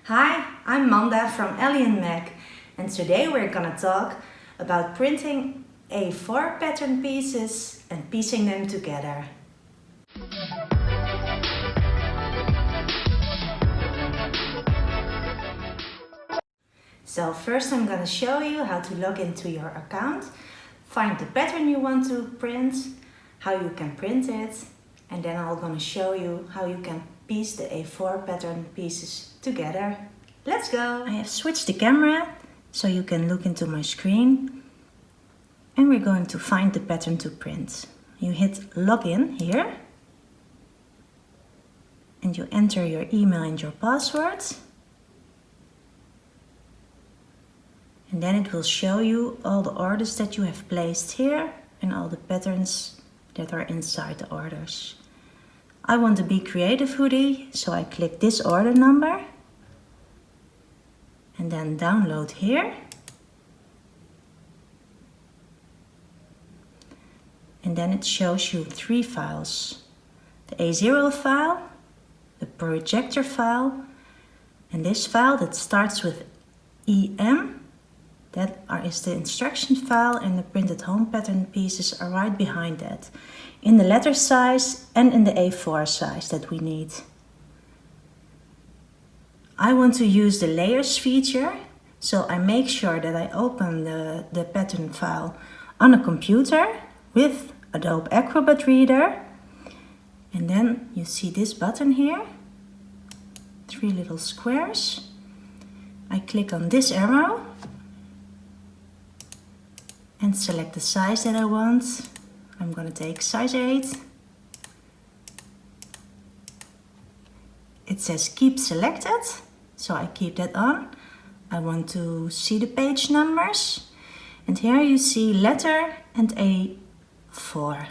Hi, I'm Manda from Ellie and Mac, and today we're gonna talk about printing A4 pattern pieces and piecing them together. So first I'm gonna show you how to log into your account, find the pattern you want to print, how you can print it, and then I'm gonna show you how you can piece the A4 pattern pieces together. Let's go! I have switched the camera so you can look into my screen, and we're going to find the pattern to print. You hit login here and you enter your email and your password, and then it will show you all the orders that you have placed here and all the patterns that are inside the orders. I want the Be Creative hoodie, so I click this order number and then download here. And then it shows you 3 files. The A0 file, the projector file, and this file that starts with EM. That is the instruction file, and the printed home pattern pieces are right behind that, in the letter size and in the A4 size that we need. I want to use the layers feature, so I make sure that I open the pattern file on a computer with Adobe Acrobat Reader. And then you see this button here, 3 little squares. I click on this arrow and select the size that I want. I'm going to take size 8. It says keep selected, so I keep that on. I want to see the page numbers, and here you see letter and A4.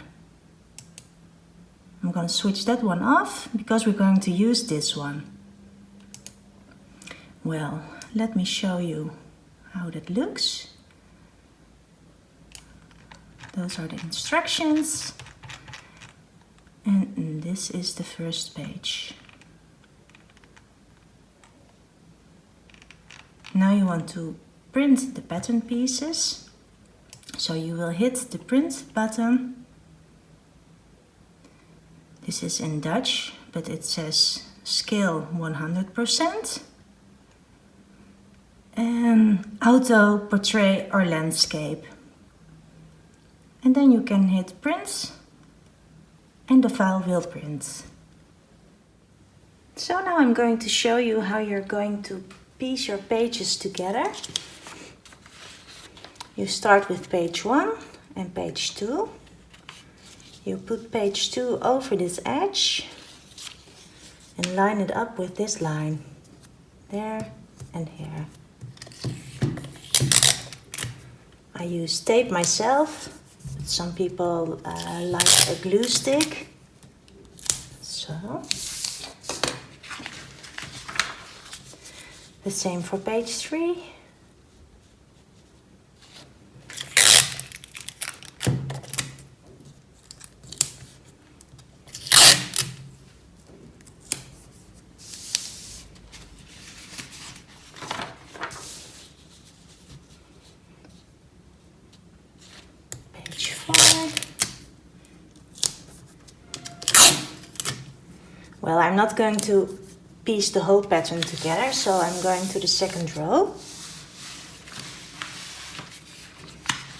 I'm going to switch that one off because we're going to use this one. Well, let me show you how that looks. Those are the instructions, and this is the first page. Now you want to print the pattern pieces, so you will hit the print button. This is in Dutch, but it says scale 100% and auto, portrait or landscape. And then you can hit print and the file will print. So now I'm going to show you how you're going to piece your pages together. You start with page 1 and page 2. You put page 2 over this edge and line it up with this line. There and here. I use tape myself. Some people like a glue stick. So, the same for page 3. Page 4. Well, I'm not going to piece the whole pattern together, so I'm going to the second row.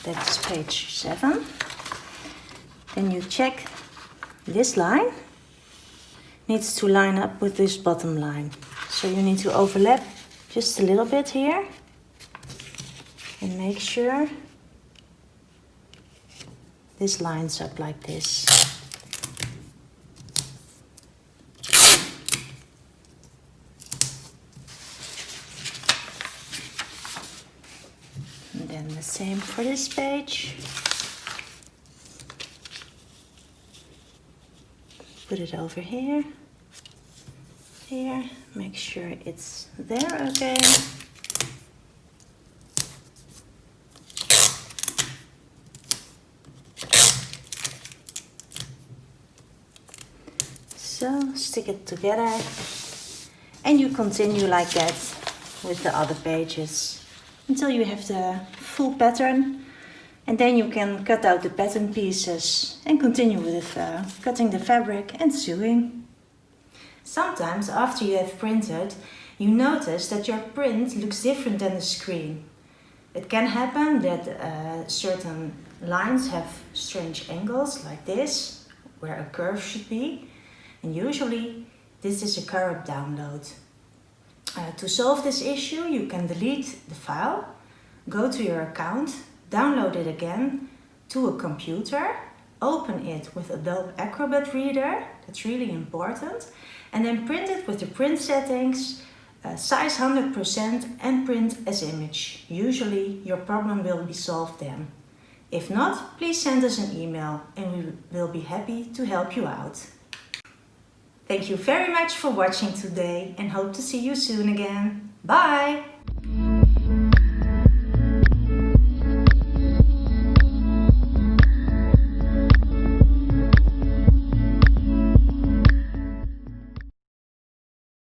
That's page 7. Then you check this line. Needs to line up with this bottom line. So you need to overlap just a little bit here and make sure this lines up like this. And then the same for this page. Put it over here. Here, make sure it's there, okay. So stick it together And you continue like that with the other pages until you have the full pattern. And then you can cut out the pattern pieces and continue with cutting the fabric and sewing. Sometimes after you have printed, you notice that your print looks different than the screen. It can happen that certain lines have strange angles like this, where a curve should be. And usually this is a corrupt download. To solve this issue, you can delete the file, go to your account, download it again to a computer, open it with Adobe Acrobat Reader, that's really important, and then print it with the print settings, size 100% and print as image. Usually your problem will be solved then. If not, please send us an email and we will be happy to help you out. Thank you very much for watching today and hope to see you soon again. Bye!